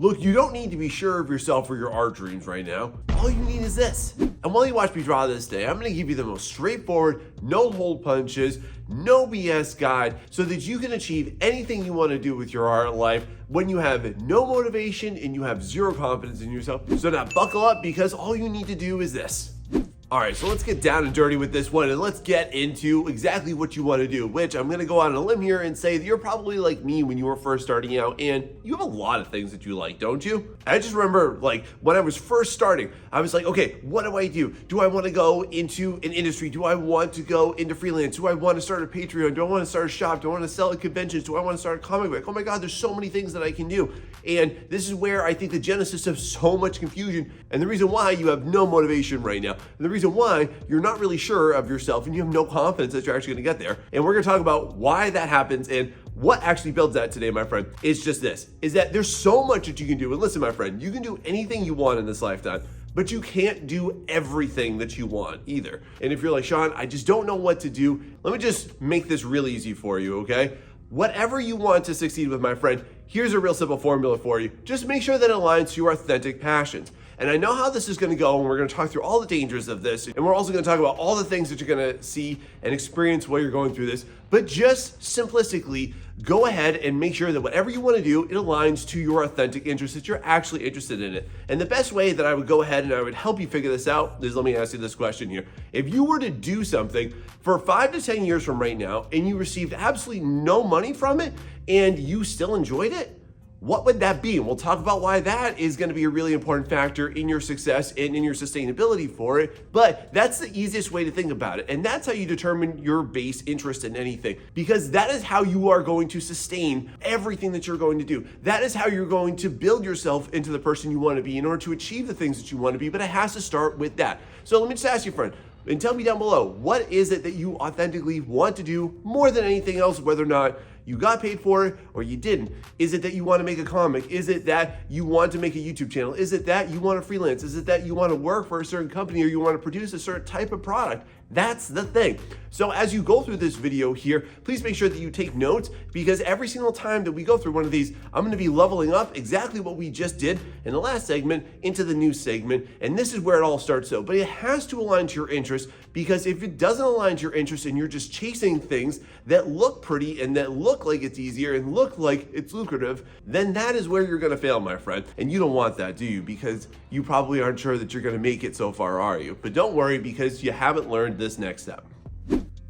Look, you don't need to be sure of yourself or your art dreams right now. All you need is this. And while you watch me draw this day, I'm gonna give you the most straightforward, no hold punches, no BS guide so that you can achieve anything you want to do with your art life when you have no motivation and you have zero confidence in yourself. So now buckle up, because all you need to do is this. All right, so let's get down and dirty with this one, and let's get into exactly what you want to do, which I'm going to go out on a limb here and say that you're probably like me when you were first starting out, and you have a lot of things that you like, don't you? I just remember, like, when I was first starting, I was like, okay, what do I do? Do I want to go into an industry? Do I want to go into freelance? Do I want to start a Patreon? Do I want to start a shop? Do I want to sell at conventions? Do I want to start a comic book? Oh my God, there's so many things that I can do. And this is where I think the genesis of so much confusion, and the reason why you have no motivation right now, and the reason why you're not really sure of yourself and you have no confidence that you're actually going to get there. And we're going to talk about why that happens and what actually builds that today, my friend. It's just this, is that there's so much that you can do. And listen, my friend, you can do anything you want in this lifetime, but you can't do everything that you want either. And if you're like, Sean, I just don't know what to do, let me just make this real easy for you, okay? Whatever you want to succeed with, my friend, here's a real simple formula for you. Just make sure that it aligns to your authentic passions. And I know how this is going to go, and we're going to talk through all the dangers of this, and we're also going to talk about all the things that you're going to see and experience while you're going through this. But just simplistically, go ahead and make sure that whatever you want to do, it aligns to your authentic interests, that you're actually interested in it. And the best way that I would go ahead and I would help you figure this out is, let me ask you this question here. If you were to do something for 5 to 10 years from right now, and you received absolutely no money from it, and you still enjoyed it, what would that be? And we'll talk about why that is going to be a really important factor in your success and in your sustainability for it. But that's the easiest way to think about it. And that's how you determine your base interest in anything, because that is how you are going to sustain everything that you're going to do. That is how you're going to build yourself into the person you want to be in order to achieve the things that you want to be. But it has to start with that. So let me just ask you, friend, and tell me down below, what is it that you authentically want to do more than anything else, whether or not you got paid for it or you didn't? Is it that you want to make a comic? Is it that you want to make a YouTube channel? Is it that you want to freelance? Is it that you want to work for a certain company or you want to produce a certain type of product? That's the thing. So as you go through this video here, please make sure that you take notes, because every single time that we go through one of these, I'm going to be leveling up exactly what we just did in the last segment into the new segment. And this is where it all starts though. But it has to align to your interests, because if it doesn't align to your interests and you're just chasing things that look pretty and that look like it's easier and look like it's lucrative, then that is where you're going to fail, my friend. And you don't want that, do you? Because you probably aren't sure that you're going to make it so far, are you? But don't worry, because you haven't learned this next step.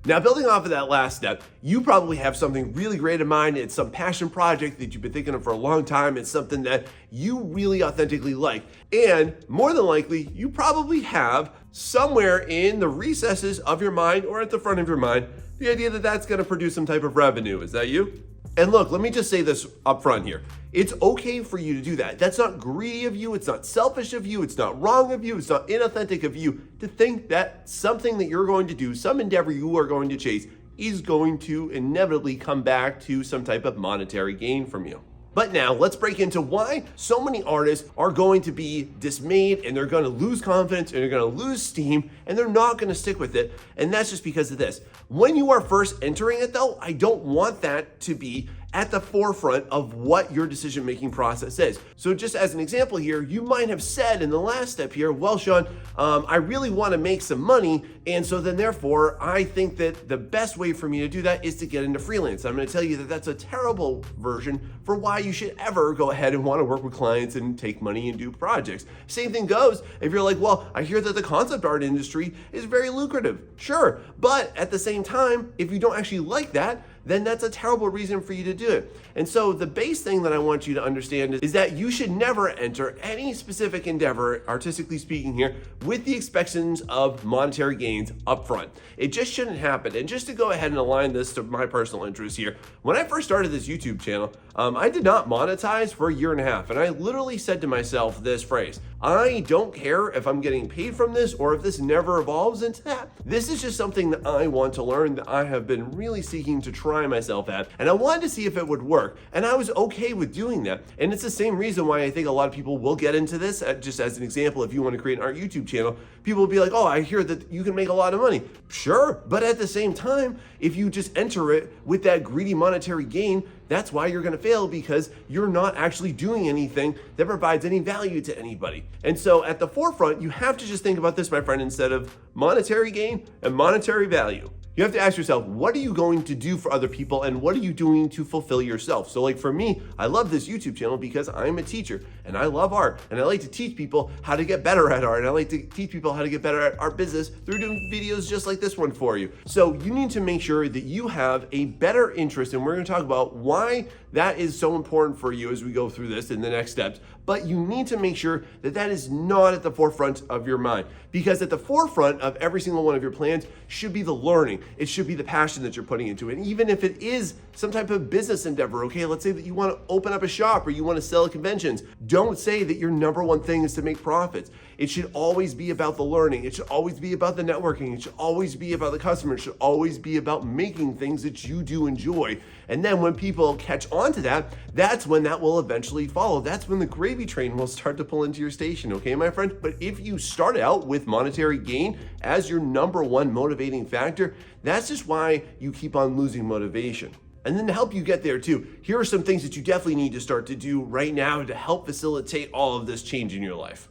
Now, building off of that last step, you probably have something really great in mind. It's some passion project that you've been thinking of for a long time. It's something that you really authentically like. And more than likely, you probably have somewhere in the recesses of your mind or at the front of your mind, the idea that that's going to produce some type of revenue. Is that you? And look, let me just say this up front here. It's okay for you to do that. That's not greedy of you. It's not selfish of you. It's not wrong of you. It's not inauthentic of you to think that something that you're going to do, some endeavor you are going to chase, is going to inevitably come back to some type of monetary gain from you. But now let's break into why so many artists are going to be dismayed, and they're going to lose confidence, and they're going to lose steam, and they're not going to stick with it. And that's just because of this. When you are first entering it though, I don't want that to be at the forefront of what your decision-making process is. So just as an example here, you might have said in the last step here, well, Sean, I really want to make some money. And so then therefore, I think that the best way for me to do that is to get into freelance. I'm going to tell you that that's a terrible version for why you should ever go ahead and want to work with clients and take money and do projects. Same thing goes if you're like, well, I hear that the concept art industry is very lucrative. Sure. But at the same time, if you don't actually like that, then that's a terrible reason for you to do it. And so the base thing that I want you to understand is that you should never enter any specific endeavor, artistically speaking here, with the expectations of monetary gains up front. It just shouldn't happen. And just to go ahead and align this to my personal interests here, when I first started this YouTube channel, I did not monetize for a year and a half. And I literally said to myself this phrase: I don't care if I'm getting paid from this or if this never evolves into that. This is just something that I want to learn, that I have been really seeking to try try myself at, and I wanted to see if it would work, and I was okay with doing that. And it's the same reason why I think a lot of people will get into this. Just as an example, if you want to create an art YouTube channel, people will be like, oh, I hear that you can make a lot of money. Sure, but at the same time, if you just enter it with that greedy monetary gain, that's why you're going to fail, because you're not actually doing anything that provides any value to anybody. And so at the forefront, you have to just think about this, my friend, instead of monetary gain and monetary value. You have to ask yourself, what are you going to do for other people, and what are you doing to fulfill yourself? So like for me, I love this YouTube channel because I'm a teacher and I love art, and I like to teach people how to get better at art, and I like to teach people how to get better at art business through doing videos just like this one for you. So you need to make sure that you have a better interest, and we're going to talk about why that is so important for you as we go through this in the next steps. But you need to make sure that that is not at the forefront of your mind, because at the forefront of every single one of your plans should be the learning. It should be the passion that you're putting into it. And even if it is some type of business endeavor, okay, let's say that you want to open up a shop or you want to sell at conventions, don't say that your number one thing is to make profits. It should always be about the learning. It should always be about the networking. It should always be about the customer. It should always be about making things that you do enjoy. And then when people catch on to that, that's when that will eventually follow. That's when the gravy train will start to pull into your station, okay, my friend? But if you start out with monetary gain as your number one motivating factor, that's just why you keep on losing motivation. And then to help you get there too, here are some things that you definitely need to start to do right now to help facilitate all of this change in your life.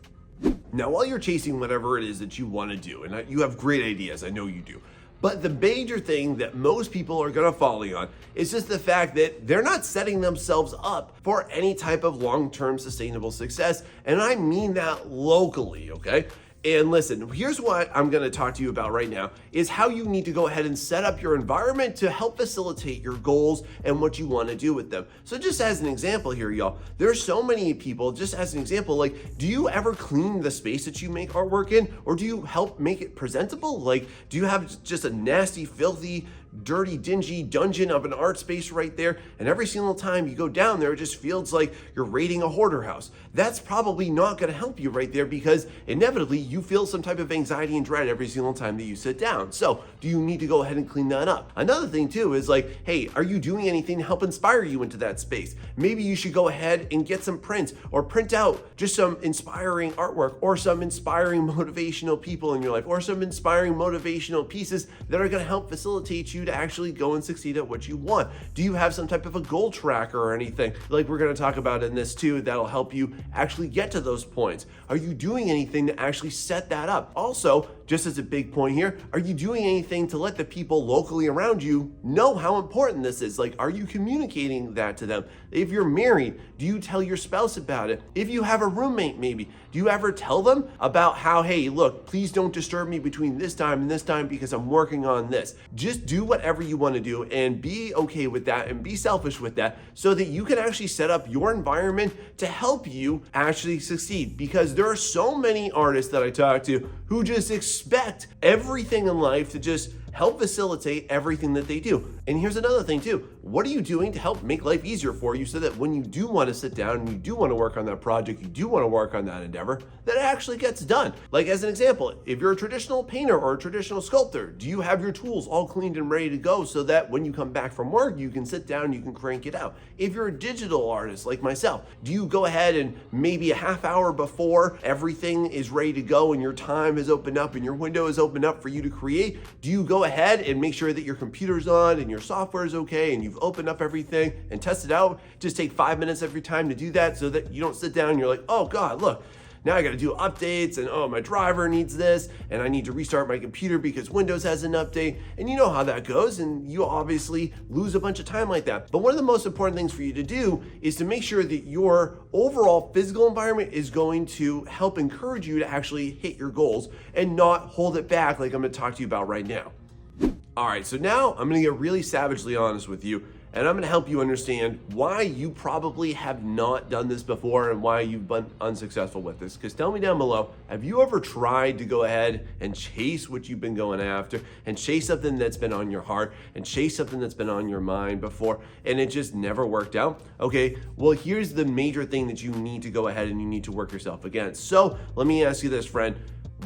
Now, while you're chasing whatever it is that you want to do, and you have great ideas, I know you do, but the major thing that most people are going to follow on is just the fact that they're not setting themselves up for any type of long-term sustainable success. And I mean that locally, okay? And listen, here's what I'm going to talk to you about right now is how you need to go ahead and set up your environment to help facilitate your goals and what you want to do with them. So just as an example here, y'all, there's so many people, just as an example, like, do you ever clean the space that you make artwork in, or do you help make it presentable? Like, do you have just a nasty, filthy, dirty, dingy dungeon of an art space right there, and every single time you go down there, it just feels like you're raiding a hoarder house? That's probably not going to help you right there, because inevitably you feel some type of anxiety and dread every single time that you sit down. So do you need to go ahead and clean that up? Another thing too is like, hey, are you doing anything to help inspire you into that space? Maybe you should go ahead and get some prints or print out just some inspiring artwork, or some inspiring motivational people in your life, or some inspiring motivational pieces that are going to help facilitate you to actually go and succeed at what you want. Do you have some type of a goal tracker or anything like we're going to talk about in this too that'll help you actually get to those points? Are you doing anything to actually set that up? Also, just as a big point here, are you doing anything to let the people locally around you know how important this is? Like, are you communicating that to them? If you're married, do you tell your spouse about it? If you have a roommate, maybe, do you ever tell them about how, hey, look, please don't disturb me between this time and this time because I'm working on this? Just do whatever you want to do and be okay with that and be selfish with that, so that you can actually set up your environment to help you actually succeed. Because there are so many artists that I talk to who just expect everything in life to just help facilitate everything that they do. And here's another thing too. What are you doing to help make life easier for you so that when you do want to sit down and you do want to work on that project, you do want to work on that endeavor, that it actually gets done? Like, as an example, if you're a traditional painter or a traditional sculptor, do you have your tools all cleaned and ready to go so that when you come back from work, you can sit down and you can crank it out? If you're a digital artist like myself, do you go ahead and maybe a half hour before everything is ready to go and your time is opened up and your window is opened up for you to create, do you go ahead and make sure that your computer's on and your software is okay and you've opened up everything and tested out? Just take 5 minutes every time to do that, so that you don't sit down and you're like, oh God, look, now I got to do updates, and oh, my driver needs this, and I need to restart my computer because Windows has an update, and you know how that goes, and you obviously lose a bunch of time like that. But one of the most important things for you to do is to make sure that your overall physical environment is going to help encourage you to actually hit your goals and not hold it back, like I'm going to talk to you about right now. All right, so now I'm going to get really savagely honest with you, and I'm going to help you understand why you probably have not done this before and why you've been unsuccessful with this. Because tell me down below, have you ever tried to go ahead and chase what you've been going after, and chase something that's been on your heart, and chase something that's been on your mind before, and it just never worked out? Okay, well, here's the major thing that you need to go ahead and you need to work yourself against. So let me ask you this, friend.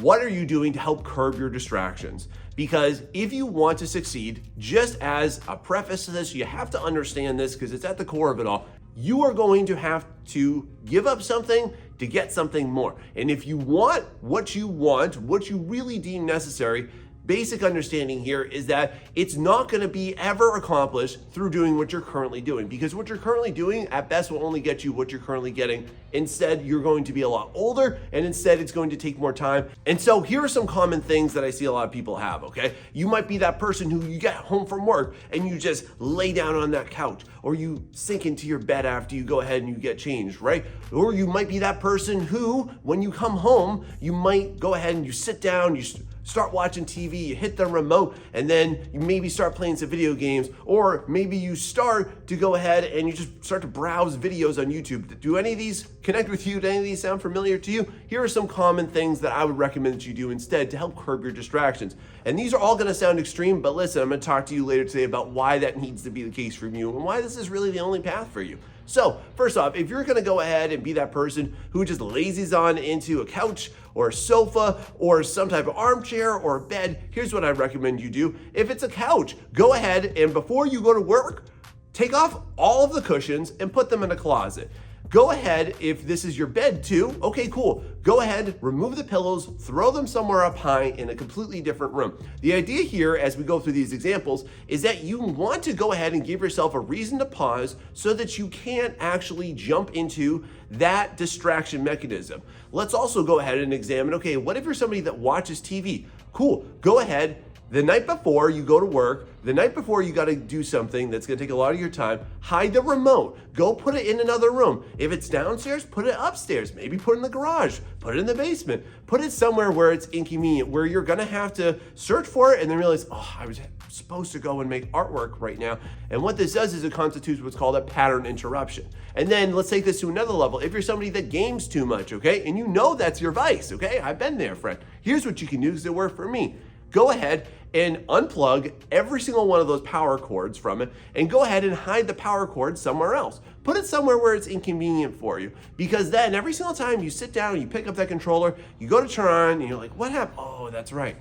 what are you doing to help curb your distractions? Because if you want to succeed, just as a preface to this, you have to understand this because it's at the core of it all. You are going to have to give up something to get something more. And if you want, what you really deem necessary, basic understanding here is that it's not going to be ever accomplished through doing what you're currently doing, because what you're currently doing at best will only get you what you're currently getting. Instead, you're going to be a lot older, and instead it's going to take more time. And so here are some common things that I see a lot of people have, okay? You might be that person who you get home from work and you just lay down on that couch, or you sink into your bed after you go ahead and you get changed, right? Or you might be that person who, when you come home, you might go ahead and you sit down, you start watching TV, you hit the remote, and then you maybe start playing some video games, or maybe you start to go ahead and you just start to browse videos on YouTube. Do any of these connect with you? Do any of these sound familiar to you? Here are some common things that I would recommend that you do instead to help curb your distractions. And these are all gonna sound extreme, but listen, I'm gonna talk to you later today about why that needs to be the case for you and why this is really the only path for you. So first off, if you're gonna go ahead and be that person who just lazies on into a couch or a sofa or some type of armchair or a bed, here's what I recommend you do. If it's a couch, go ahead and before you go to work, take off all of the cushions and put them in a closet. Go ahead, if this is your bed too, okay, cool. Go ahead, remove the pillows, throw them somewhere up high in a completely different room. The idea here, as we go through these examples, is that you want to go ahead and give yourself a reason to pause so that you can't actually jump into that distraction mechanism. Let's also go ahead and examine, okay, what if you're somebody that watches TV? Cool, go ahead. The night before you go to work, the night before you got to do something that's going to take a lot of your time, hide the remote. Go put it in another room. If it's downstairs, put it upstairs. Maybe put it in the garage. Put it in the basement. Put it somewhere where it's inconvenient, where you're going to have to search for it and then realize, oh, I was supposed to go and make artwork right now. And what this does is it constitutes what's called a pattern interruption. And then let's take this to another level. If you're somebody that games too much, okay, and you know that's your vice, okay, I've been there, friend. Here's what you can do because it worked for me. Go ahead and unplug every single one of those power cords from it and go ahead and hide the power cord somewhere else. Put it somewhere where it's inconvenient for you, because then every single time you sit down and you pick up that controller, you go to turn on and you're like, what happened? Oh, that's right.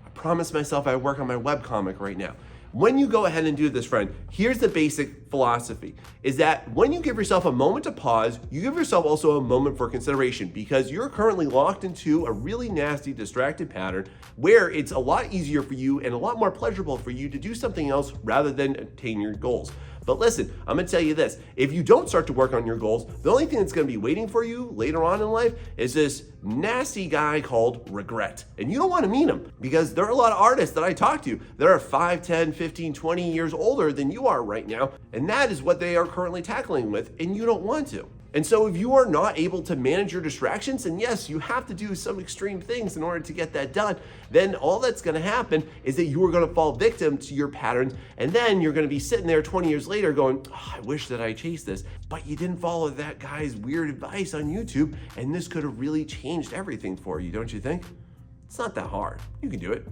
I promised myself I work on my webcomic right now. When you go ahead and do this, friend, here's the basic philosophy, is that when you give yourself a moment to pause, you give yourself also a moment for consideration, because you're currently locked into a really nasty, distracted pattern where it's a lot easier for you and a lot more pleasurable for you to do something else rather than attain your goals. But listen, I'm gonna tell you this, if you don't start to work on your goals, the only thing that's gonna be waiting for you later on in life is this nasty guy called regret. And you don't wanna meet him, because there are a lot of artists that I talk to that are 5, 10, 15, 20 years older than you are right now, and that is what they are currently tackling with, and you don't want to. And so if you are not able to manage your distractions, and yes, you have to do some extreme things in order to get that done, then all that's gonna happen is that you are gonna fall victim to your patterns, and then you're gonna be sitting there 20 years later going, oh, I wish that I chased this, but you didn't follow that guy's weird advice on YouTube, and this could have really changed everything for you, don't you think? It's not that hard, you can do it.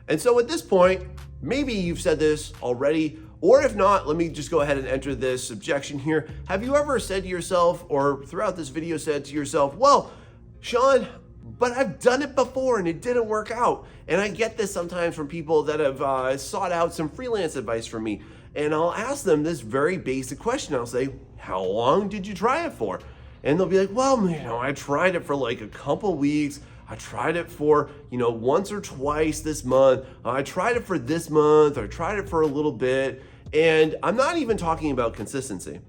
And so at this point, maybe you've said this already, or if not, let me just go ahead and enter this objection here. Have you ever said to yourself, or throughout this video said to yourself, well, Sean, but I've done it before and it didn't work out. And I get this sometimes from people that have sought out some freelance advice from me. And I'll ask them this very basic question. I'll say, how long did you try it for? And they'll be like, well, I tried it for like a couple weeks. I tried it for, once or twice this month. I tried it for this month. I tried it for a little bit. And I'm not even talking about consistency.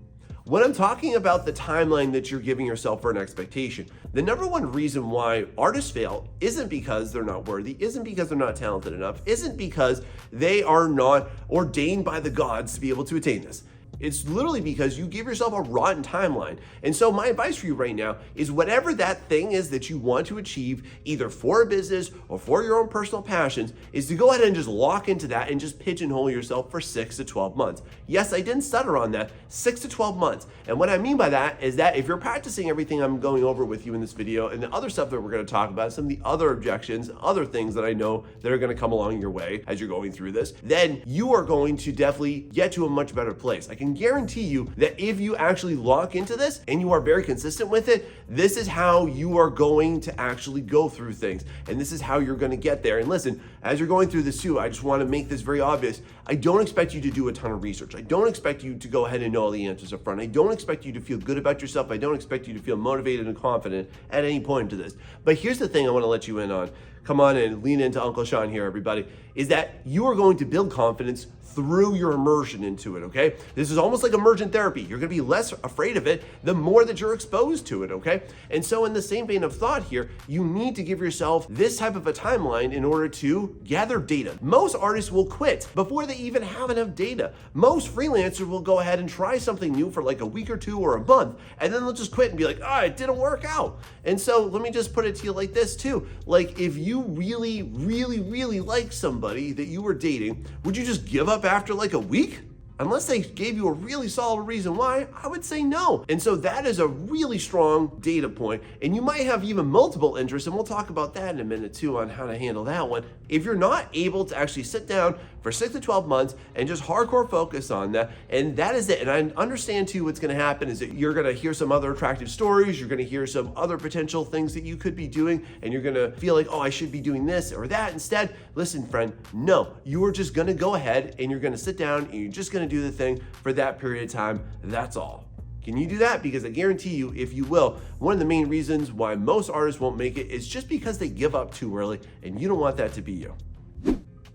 When I'm talking about the timeline that you're giving yourself for an expectation, the number one reason why artists fail isn't because they're not worthy, isn't because they're not talented enough, isn't because they are not ordained by the gods to be able to attain this. It's literally because you give yourself a rotten timeline. And so my advice for you right now is whatever that thing is that you want to achieve, either for a business or for your own personal passions, is to go ahead and just lock into that and just pigeonhole yourself for 6 to 12 months. Yes, I didn't stutter on that, 6 to 12 months. And what I mean by that is that if you're practicing everything I'm going over with you in this video and the other stuff that we're gonna talk about, some of the other objections, other things that I know that are gonna come along your way as you're going through this, then you are going to definitely get to a much better place. I can can guarantee you that if you actually lock into this and you are very consistent with it, this is how you are going to actually go through things. And this is how you're going to get there. And listen, as you're going through this too, I just want to make this very obvious. I don't expect you to do a ton of research. I don't expect you to go ahead and know all the answers up front. I don't expect you to feel good about yourself. I don't expect you to feel motivated and confident at any point into this. But here's the thing I want to let you in on. Come on and lean into Uncle Sean here, everybody, is that you are going to build confidence through your immersion into it, okay? This is almost like immersion therapy. You're gonna be less afraid of it the more that you're exposed to it, okay? And so in the same vein of thought here, you need to give yourself this type of a timeline in order to gather data. Most artists will quit before they even have enough data. Most freelancers will go ahead and try something new for like a week or two or a month, and then they'll just quit and be like, it didn't work out. And so let me just put it to you like this too. Like if you really, really, really like somebody that you were dating, would you just give up after like a week? Unless they gave you a really solid reason why, I would say no. And so that is a really strong data point. And you might have even multiple interests, and we'll talk about that in a minute too on how to handle that one. If you're not able to actually sit down for 6 to 12 months and just hardcore focus on that, and that is it. And I understand too what's gonna happen is that you're gonna hear some other attractive stories, you're gonna hear some other potential things that you could be doing, and you're gonna feel like, I should be doing this or that instead. Listen, friend, no, you are just gonna go ahead and you're gonna sit down and you're just gonna do the thing for that period of time. That's all. Can you do that? Because I guarantee you, if you will, one of the main reasons why most artists won't make it is just because they give up too early, and you don't want that to be you.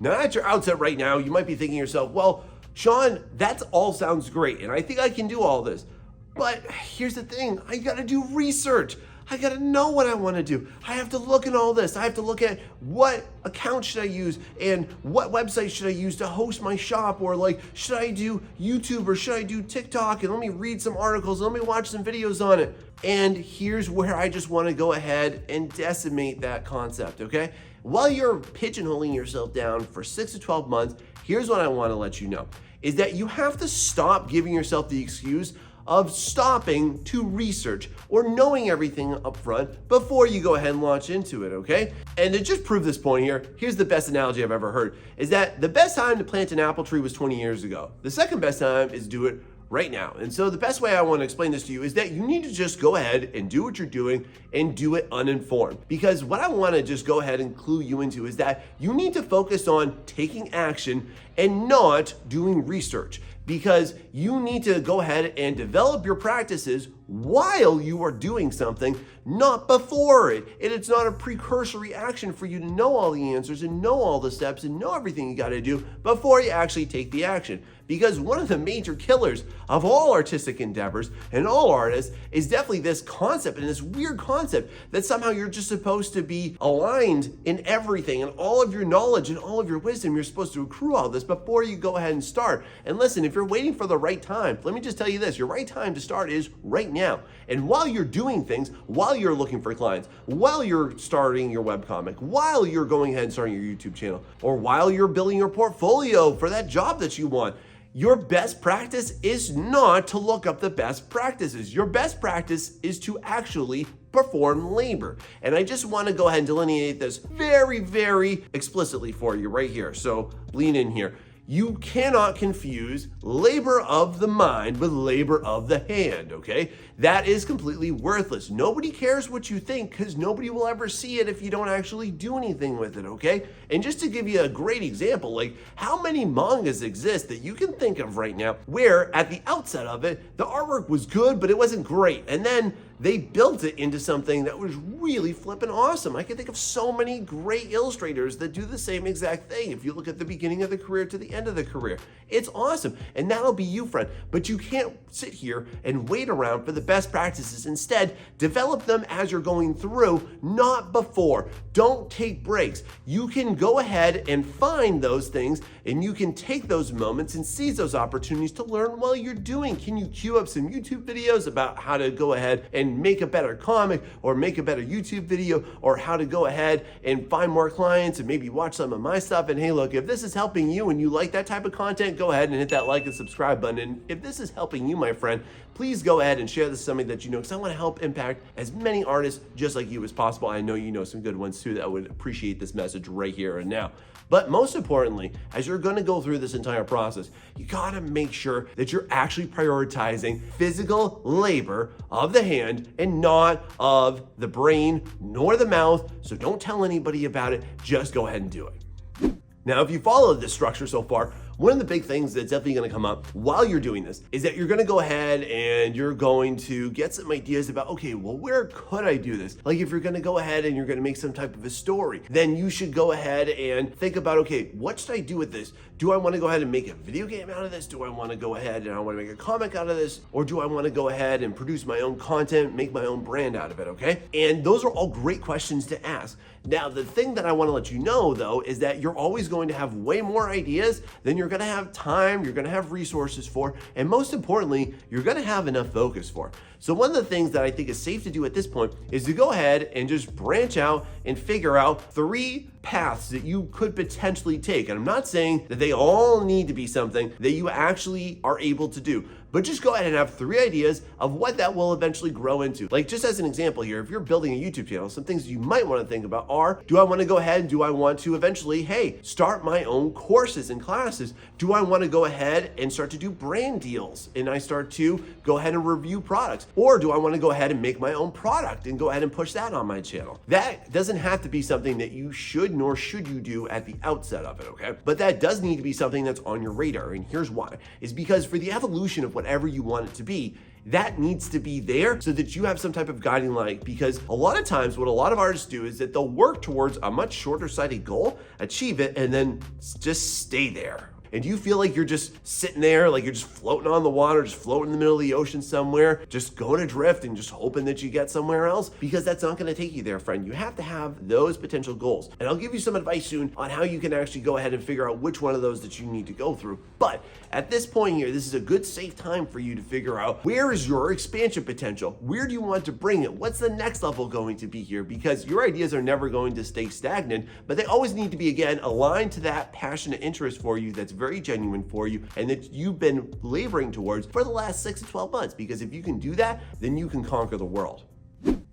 Now, at your outset right now, you might be thinking to yourself, well, Sean, that all sounds great, and I think I can do all this. But here's the thing, I gotta do research. I gotta know what I wanna do. I have to look at all this. I have to look at what account should I use and what website should I use to host my shop, or like, should I do YouTube or should I do TikTok? And let me read some articles, and let me watch some videos on it. And here's where I just wanna go ahead and decimate that concept, okay? While you're pigeonholing yourself down for 6 to 12 months, here's what I wanna let you know, is that you have to stop giving yourself the excuse of stopping to research or knowing everything up front before you go ahead and launch into it, okay? And to just prove this point here, here's the best analogy I've ever heard, is that the best time to plant an apple tree was 20 years ago. The second best time is do it right now. And so the best way I want to explain this to you is that you need to just go ahead and do what you're doing and do it uninformed. Because what I want to just go ahead and clue you into is that you need to focus on taking action and not doing research. Because you need to go ahead and develop your practices while you are doing something, not before it. And it's not a precursory action for you to know all the answers and know all the steps and know everything you got to do before you actually take the action. Because one of the major killers of all artistic endeavors and all artists is definitely this concept, and this weird concept that somehow you're just supposed to be aligned in everything, and all of your knowledge and all of your wisdom, you're supposed to accrue all this before you go ahead and start. And listen, if you're waiting for the right time, let me just tell you this, your right time to start is right now. And while you're doing things, while you're looking for clients, while you're starting your webcomic, while you're going ahead and starting your YouTube channel, or while you're building your portfolio for that job that you want, your best practice is not to look up the best practices. Your best practice is to actually perform labor. And I just want to go ahead and delineate this very, very explicitly for you right here. So lean in here. You cannot confuse labor of the mind with labor of the hand, okay? That is completely worthless. Nobody cares what you think because nobody will ever see it if you don't actually do anything with it, okay? And just to give you a great example, like how many mangas exist that you can think of right now where at the outset of it, the artwork was good, but it wasn't great. And then they built it into something that was really flippin' awesome. I can think of so many great illustrators that do the same exact thing. If you look at the beginning of the career to the end of the career, it's awesome. And that'll be you, friend. But you can't sit here and wait around for the best practices. Instead, develop them as you're going through, not before. Don't take breaks. You can go ahead and find those things, and you can take those moments and seize those opportunities to learn while you're doing. Can you queue up some YouTube videos about how to go ahead and and make a better comic or make a better YouTube video, or how to go ahead and find more clients and maybe watch some of my stuff. And hey, look, if this is helping you and you like that type of content, go ahead and hit that like and subscribe button. And if this is helping you, my friend, please go ahead and share this with somebody that you know, because I want to help impact as many artists just like you as possible. I know you know some good ones too that would appreciate this message right here and now. But most importantly, as you're going to go through this entire process, you got to make sure that you're actually prioritizing physical labor of the hand and not of the brain nor the mouth. So don't tell anybody about it. Just go ahead and do it. Now, if you follow this structure so far, one of the big things that's definitely going to come up while you're doing this is that you're going to go ahead and you're going to get some ideas about, okay, well, where could I do this? Like if you're going to go ahead and you're going to make some type of a story, then you should go ahead and think about, okay, what should I do with this? Do I want to go ahead and make a video game out of this? Do I want to go ahead and I want to make a comic out of this? Or do I want to go ahead and produce my own content, make my own brand out of it, okay? And those are all great questions to ask. Now, the thing that I want to let you know, though, is that you're always going to have way more ideas than you're going to have time, you're going to have resources for, and most importantly, you're going to have enough focus for. So one of the things that I think is safe to do at this point is to go ahead and just branch out and figure out 3 paths that you could potentially take. And I'm not saying that they all need to be something that you actually are able to do, but just go ahead and have 3 ideas of what that will eventually grow into. Like just as an example here, if you're building a YouTube channel, some things you might want to think about are, do I want to go ahead and do I want to eventually, hey, start my own courses and classes? Do I want to go ahead and start to do brand deals and I start to go ahead and review products? Or do I want to go ahead and make my own product and go ahead and push that on my channel? That doesn't have to be something that you should nor should you do at the outset of it, okay? But that does need to be something that's on your radar. And here's why, is because for the evolution of whatever you want it to be, that needs to be there so that you have some type of guiding light. Because a lot of times what a lot of artists do is that they'll work towards a much shorter sighted goal, achieve it, and then just stay there. And you feel like you're just sitting there, like you're just floating on the water, just floating in the middle of the ocean somewhere, just going adrift and just hoping that you get somewhere else, because that's not going to take you there, friend. You have to have those potential goals. And I'll give you some advice soon on how you can actually go ahead and figure out which one of those that you need to go through. But at this point here, this is a good safe time for you to figure out, where is your expansion potential? Where do you want to bring it? What's the next level going to be here? Because your ideas are never going to stay stagnant, but they always need to be, again, aligned to that passionate interest for you that's very genuine for you and that you've been laboring towards for the last 6 to 12 months. Because if you can do that, then you can conquer the world.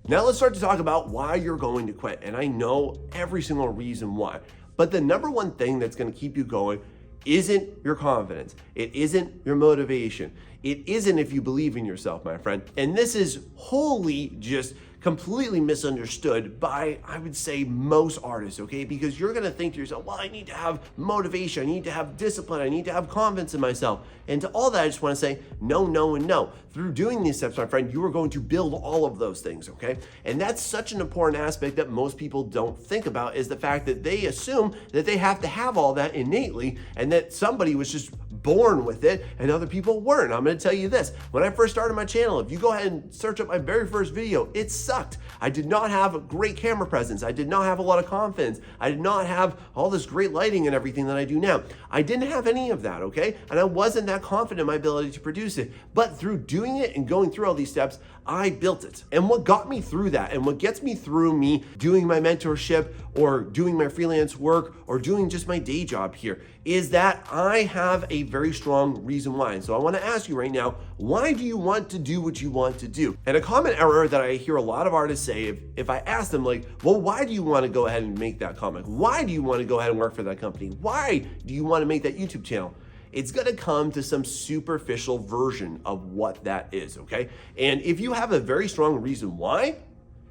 Now let's start to talk about why you're going to quit. And I know every single reason why, but the number one thing that's going to keep you going isn't your confidence. It isn't your motivation. It isn't if you believe in yourself, my friend. And this is wholly just completely misunderstood by, I would say, most artists, okay? Because you're gonna think to yourself, well, I need to have motivation, I need to have discipline, I need to have confidence in myself. And to all that, I just wanna say, no, no, and no. Through doing these steps, my friend, you are going to build all of those things, okay? And that's such an important aspect that most people don't think about, is the fact that they assume that they have to have all that innately and that somebody was just born with it and other people weren't. I'm gonna tell you this, when I first started my channel, if you go ahead and search up my very first video, it sucked. I did not have a great camera presence. I did not have a lot of confidence. I did not have all this great lighting and everything that I do now. I didn't have any of that, okay? And I wasn't that confident in my ability to produce it. But through doing it and going through all these steps, I built it. And what got me through that, and what gets me through me doing my mentorship or doing my freelance work or doing just my day job here, is that I have a very strong reason why. And so I want to ask you right now, why do you want to do what you want to do? And a common error that I hear a lot of artists say, if I ask them like, well, why do you want to go ahead and make that comic? Why do you want to go ahead and work for that company? Why do you want to make that YouTube channel? It's gonna come to some superficial version of what that is, okay? And if you have a very strong reason why,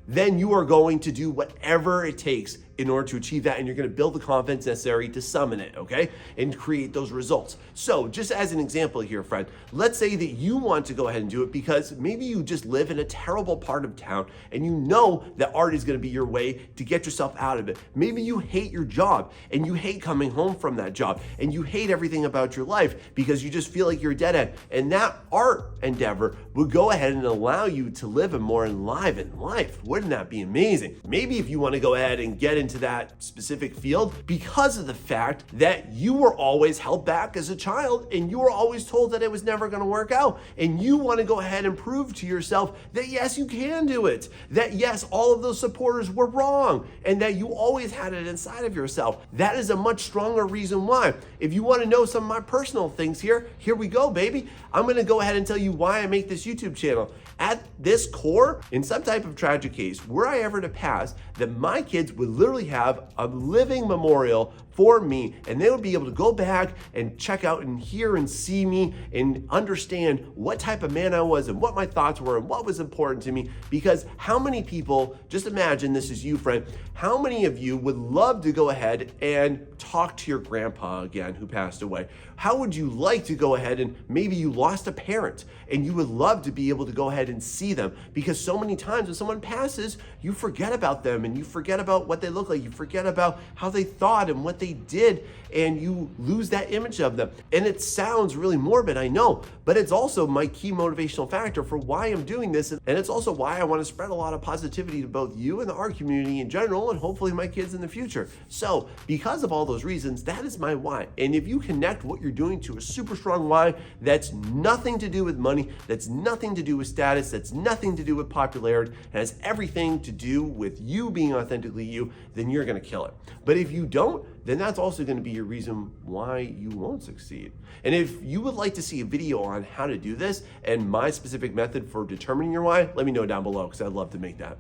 then you are going to do whatever it takes in order to achieve that, and you're gonna build the confidence necessary to summon it, okay? And create those results. So just as an example here, friend, let's say that you want to go ahead and do it because maybe you just live in a terrible part of town and you know that art is gonna be your way to get yourself out of it. Maybe you hate your job and you hate coming home from that job and you hate everything about your life because you just feel like you're a dead end. And that art endeavor would go ahead and allow you to live a more enlivened life. Wouldn't that be amazing? Maybe if you wanna go ahead and get into into that specific field because of the fact that you were always held back as a child and you were always told that it was never going to work out. And you want to go ahead and prove to yourself that yes, you can do it. That yes, all of those supporters were wrong and that you always had it inside of yourself. That is a much stronger reason why. If you want to know some of my personal things here we go, baby. I'm going to go ahead and tell you why I make this YouTube channel. At this core, in some type of tragic case, were I ever to pass, that my kids would literally have a living memorial for me, and they would be able to go back and check out and hear and see me and understand what type of man I was and what my thoughts were and what was important to me. Because how many people, just imagine this is you, friend, how many of you would love to go ahead and talk to your grandpa again who passed away? How would you like to go ahead and maybe you lost a parent and you would love to be able to go ahead and see them? Because so many times when someone passes, you forget about them and you forget about what they look like. You forget about how they thought and what they did, and you lose that image of them. And it sounds really morbid, I know, but it's also my key motivational factor for why I'm doing this. And it's also why I want to spread a lot of positivity to both you and the art community in general, and hopefully my kids in the future. So because of all those reasons, that is my why. And if you connect what you're doing to a super strong why, that's nothing to do with money, that's nothing to do with status, that's nothing to do with popularity, it has everything to do with you being authentically you, then you're going to kill it. But if you don't, then that's also going to be your reason why you won't succeed. And if you would like to see a video on how to do this and my specific method for determining your why, let me know down below because I'd love to make that.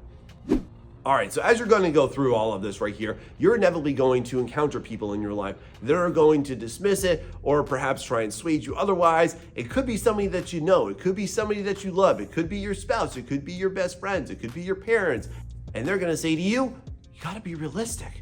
All right, so as you're going to go through all of this right here, you're inevitably going to encounter people in your life that are going to dismiss it or perhaps try and sway you otherwise. It could be somebody that you know. It could be somebody that you love. It could be your spouse. It could be your best friends. It could be your parents. And they're going to say to you, you got to be realistic.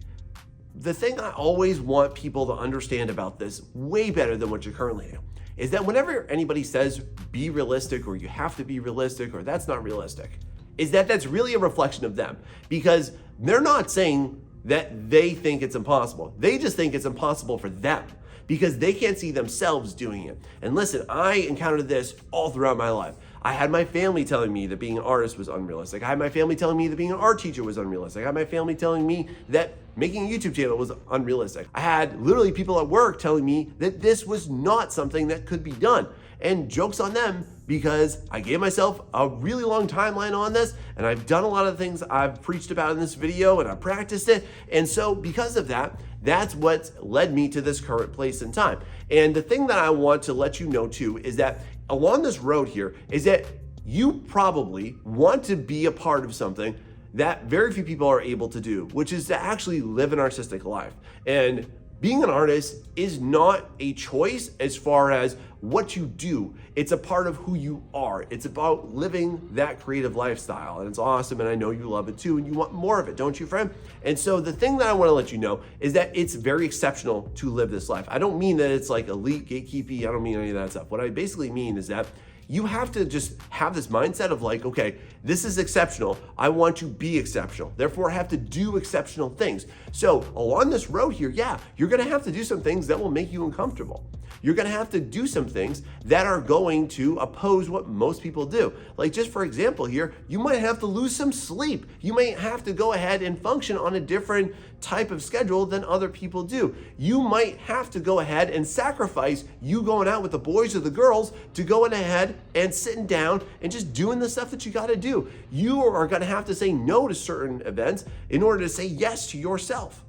The thing I always want people to understand about this, way better than what you currently do, is that whenever anybody says be realistic or you have to be realistic or that's not realistic, is that that's really a reflection of them, because they're not saying that they think it's impossible. They just think it's impossible for them because they can't see themselves doing it. And listen, I encountered this all throughout my life. I had my family telling me that being an artist was unrealistic. I had my family telling me that being an art teacher was unrealistic. I had my family telling me that making a YouTube channel was unrealistic. I had literally people at work telling me that this was not something that could be done. And joke's on them, because I gave myself a really long timeline on this, and I've done a lot of things I've preached about in this video, and I practiced it. And so because of that, that's what led me to this current place in time. And the thing that I want to let you know too is that along this road here is that you probably want to be a part of something that very few people are able to do, which is to actually live an artistic life. And being an artist is not a choice as far as what you do. It's a part of who you are. It's about living that creative lifestyle. And it's awesome. And I know you love it too. And you want more of it, don't you, friend? And so the thing that I want to let you know is that it's very exceptional to live this life. I don't mean that it's like elite, gatekeepy. I don't mean any of that stuff. What I basically mean is that you have to just have this mindset of like, okay, this is exceptional. I want to be exceptional. Therefore, I have to do exceptional things. So along this road here, yeah, you're gonna have to do some things that will make you uncomfortable. You're gonna have to do some things that are going to oppose what most people do. Like just for example here, you might have to lose some sleep. You might have to go ahead and function on a different type of schedule than other people do. You might have to go ahead and sacrifice you going out with the boys or the girls to going ahead and sitting down and just doing the stuff that you gotta do. You are gonna have to say no to certain events in order to say yes to yourself.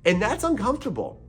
And that's uncomfortable.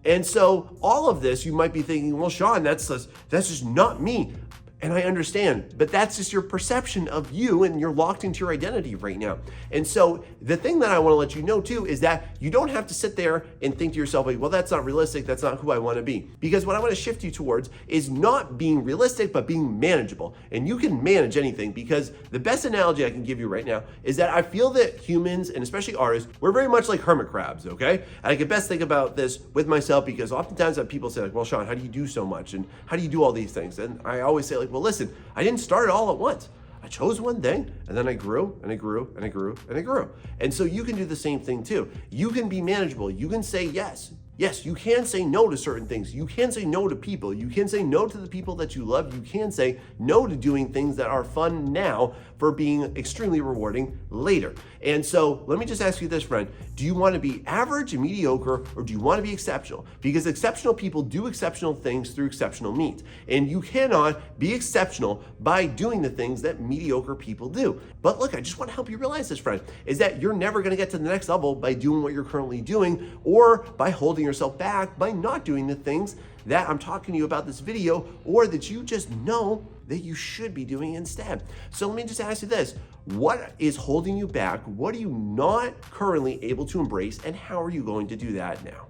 And so all of this, you might be thinking, well, Sean, that's just not me. And I understand, but that's just your perception of you, and you're locked into your identity right now. And so the thing that I want to let you know too is that you don't have to sit there and think to yourself, like, well, that's not realistic. That's not who I want to be. Because what I want to shift you towards is not being realistic, but being manageable. And you can manage anything, because the best analogy I can give you right now is that I feel that humans, and especially artists, we're very much like hermit crabs, okay? And I can best think about this with myself, because oftentimes people say like, well, Sean, how do you do so much? And how do you do all these things? And I always say like, well, listen, I didn't start it all at once. I chose one thing, and then I grew and I grew and I grew and I grew. And so you can do the same thing too. You can be manageable. You can say yes. Yes, you can say no to certain things. You can say no to people. You can say no to the people that you love. You can say no to doing things that are fun now, for being extremely rewarding later. And so let me just ask you this, friend. Do you want to be average and mediocre, or do you want to be exceptional? Because exceptional people do exceptional things through exceptional means. And you cannot be exceptional by doing the things that mediocre people do. But look, I just want to help you realize this, friend, is that you're never going to get to the next level by doing what you're currently doing, or by holding yourself back by not doing the things that I'm talking to you about this video, or that you just know that you should be doing instead. So let me just ask you this. What is holding you back? What are you not currently able to embrace, and how are you going to do that now?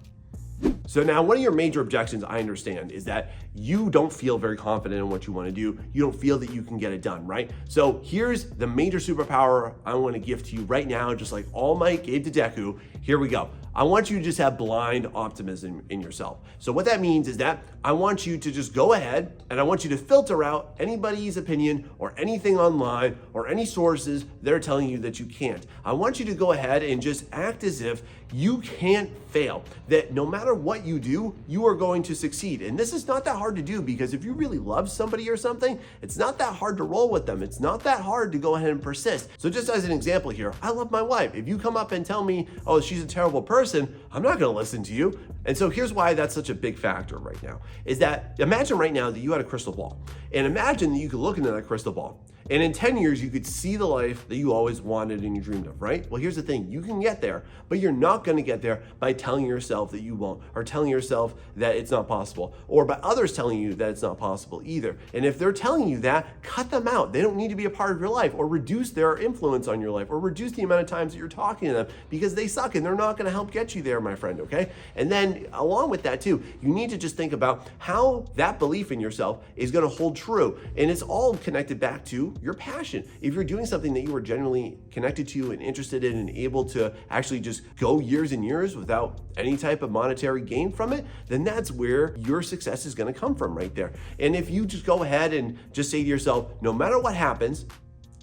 So now, one of your major objections, I understand, is that you don't feel very confident in what you want to do. You don't feel that you can get it done, right? So here's the major superpower I want to give to you right now, just like All Might gave to Deku. Here we go. I want you to just have blind optimism in yourself. So what that means is that I want you to just go ahead and I want you to filter out anybody's opinion or anything online or any sources that are telling you that you can't. I want you to go ahead and just act as if you can't fail, that no matter what you do, you are going to succeed. And this is not that hard to do, because if you really love somebody or something, it's not that hard to roll with them. It's not that hard to go ahead and persist. So just as an example here, I love my wife. If you come up and tell me, oh, she's a terrible person, I'm not going to listen to you. And so here's why that's such a big factor right now, is that imagine right now that you had a crystal ball, and imagine that you could look into that crystal ball, and in 10 years, you could see the life that you always wanted and you dreamed of, right? Well, here's the thing. You can get there, but you're not going to get there by telling yourself that you won't, or telling yourself that it's not possible, or by others telling you that it's not possible either. And if they're telling you that, cut them out. They don't need to be a part of your life, or reduce their influence on your life, or reduce the amount of times that you're talking to them, because they suck and they're not going to help get you there, my friend, okay? And then along with that too, you need to just think about how that belief in yourself is going to hold true. And it's all connected back to your passion. If you're doing something that you are genuinely connected to and interested in and able to actually just go years and years without any type of monetary gain from it, then that's where your success is going to come from right there. And if you just go ahead and just say to yourself, no matter what happens,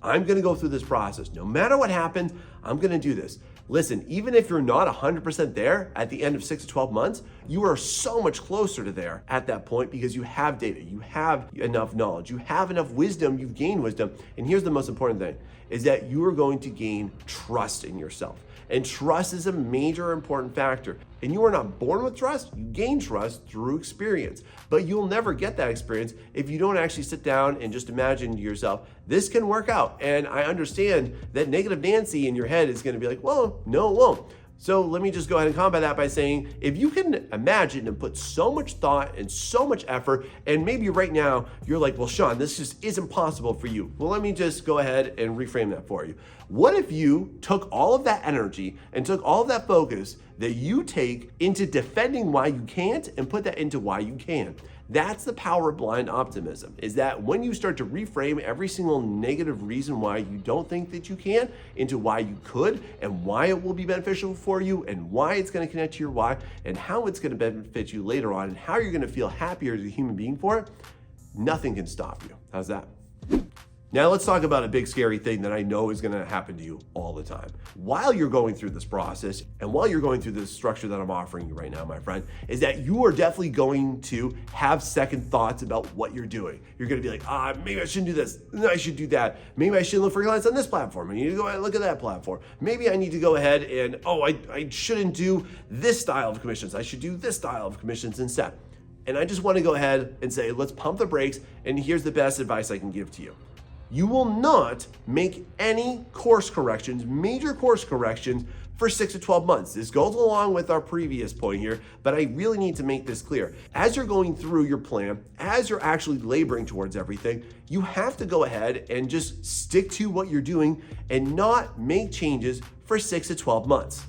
I'm going to go through this process. No matter what happens, I'm going to do this. Listen, even if you're not 100% there at the end of 6 to 12 months, you are so much closer to there at that point, because you have data, you have enough knowledge, you have enough wisdom, you've gained wisdom. And here's the most important thing, is that you are going to gain trust in yourself. And trust is a major important factor. And you are not born with trust, you gain trust through experience. But you'll never get that experience if you don't actually sit down and just imagine to yourself, this can work out. And I understand that negative Nancy in your head is going to be like, well, no, it won't. So let me just go ahead and combat that by saying, if you can imagine and put so much thought and so much effort, and maybe right now you're like, well, Sean, this just isn't possible for you. Well, let me just go ahead and reframe that for you. What if you took all of that energy and took all of that focus that you take into defending why you can't and put that into why you can? That's the power of blind optimism, is that when you start to reframe every single negative reason why you don't think that you can into why you could, and why it will be beneficial for you, and why it's going to connect to your why, and how it's going to benefit you later on, and how you're going to feel happier as a human being for it, nothing can stop you. How's that? Now let's talk about a big scary thing that I know is going to happen to you all the time. While you're going through this process, and while you're going through this structure that I'm offering you right now, my friend, is that you are definitely going to have second thoughts about what you're doing. You're going to be like, maybe I shouldn't do this. No, I should do that. Maybe I should look for clients on this platform. I need to go ahead and look at that platform. Maybe I need to go ahead and, I shouldn't do this style of commissions. I should do this style of commissions instead. And I just want to go ahead and say, let's pump the brakes. And here's the best advice I can give to you. You will not make any course corrections, major course corrections, for 6 to 12 months. This goes along with our previous point here, but I really need to make this clear. As you're going through your plan, as you're actually laboring towards everything, you have to go ahead and just stick to what you're doing and not make changes for 6 to 12 months.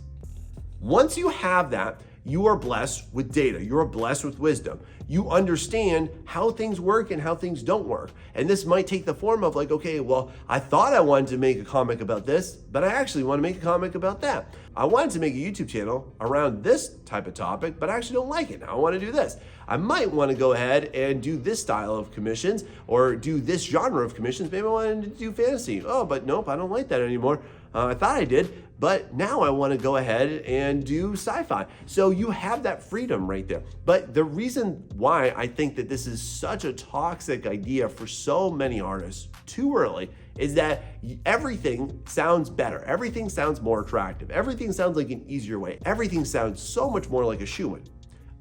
Once you have that, you are blessed with data. You are blessed with wisdom. You understand how things work and how things don't work. And this might take the form of like, okay, well, I thought I wanted to make a comic about this, but I actually want to make a comic about that. I wanted to make a YouTube channel around this type of topic, but I actually don't like it. Now I want to do this. I might want to go ahead and do this style of commissions or do this genre of commissions. Maybe I wanted to do fantasy. Oh, but nope, I don't like that anymore. I thought I did, but now I want to go ahead and do sci-fi. So you have that freedom right there. But the reason why I think that this is such a toxic idea for so many artists too early is that everything sounds better. Everything sounds more attractive. Everything sounds like an easier way. Everything sounds so much more like a shoo-in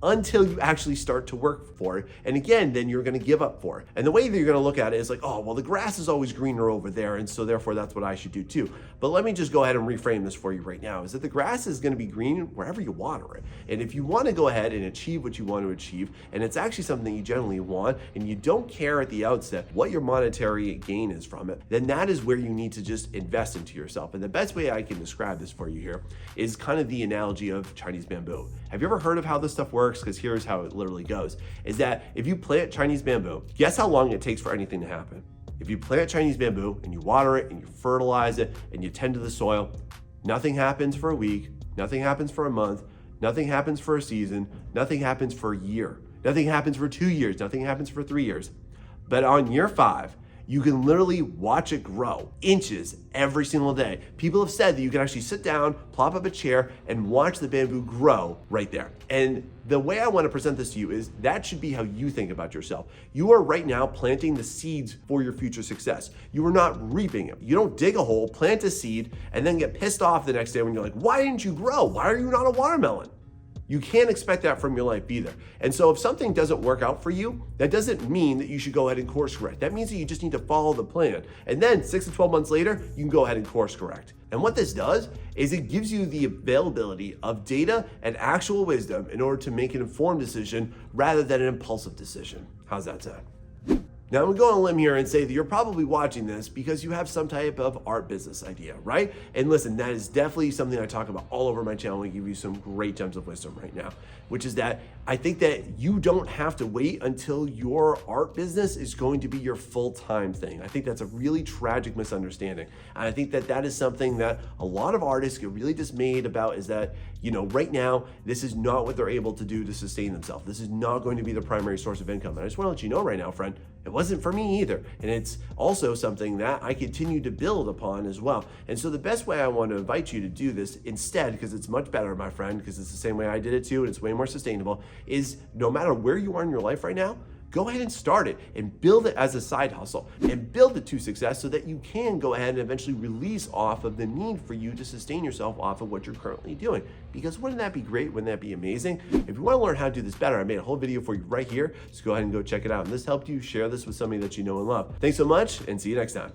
until you actually start to work for it. And again, then you're gonna give up for it. And the way that you're gonna look at it is like, oh, well, the grass is always greener over there, and so therefore that's what I should do too. But let me just go ahead and reframe this for you right now, is that the grass is gonna be green wherever you water it. And if you wanna go ahead and achieve what you want to achieve, and it's actually something that you generally want, and you don't care at the outset what your monetary gain is from it, then that is where you need to just invest into yourself. And the best way I can describe this for you here is kind of the analogy of Chinese bamboo. Have you ever heard of how this stuff works? Because here's how it literally goes, is that if you plant Chinese bamboo, guess how long it takes for anything to happen? If you plant Chinese bamboo and you water it and you fertilize it and you tend to the soil, nothing happens for a week, nothing happens for a month, nothing happens for a season, nothing happens for a year, nothing happens for 2 years, nothing happens for 3 years. But on year 5, you can literally watch it grow inches every single day. People have said that you can actually sit down, plop up a chair, and watch the bamboo grow right there. And the way I want to present this to you is that should be how you think about yourself. You are right now planting the seeds for your future success. You are not reaping it. You don't dig a hole, plant a seed, and then get pissed off the next day when you're like, why didn't you grow? Why are you not a watermelon? You can't expect that from your life either. And so if something doesn't work out for you, that doesn't mean that you should go ahead and course correct. That means that you just need to follow the plan. And then 6 to 12 months later, you can go ahead and course correct. And what this does is it gives you the availability of data and actual wisdom in order to make an informed decision rather than an impulsive decision. How's that sound? Now I'm gonna go on a limb here and say that you're probably watching this because you have some type of art business idea, right? And listen, that is definitely something I talk about all over my channel and give you some great gems of wisdom right now, which is that I think that you don't have to wait until your art business is going to be your full-time thing. I think that's a really tragic misunderstanding. And I think that that is something that a lot of artists get really dismayed about, is that, you know, right now, this is not what they're able to do to sustain themselves. This is not going to be the primary source of income. And I just wanna let you know right now, friend, it wasn't for me either. And it's also something that I continue to build upon as well. And so the best way I want to invite you to do this instead, because it's much better, my friend, because it's the same way I did it too, and it's way more sustainable, is no matter where you are in your life right now, go ahead and start it and build it as a side hustle and build it to success so that you can go ahead and eventually release off of the need for you to sustain yourself off of what you're currently doing. Because wouldn't that be great? Wouldn't that be amazing? If you want to learn how to do this better, I made a whole video for you right here. So go ahead and go check it out. And this helped you, share this with somebody that you know and love. Thanks so much, and see you next time.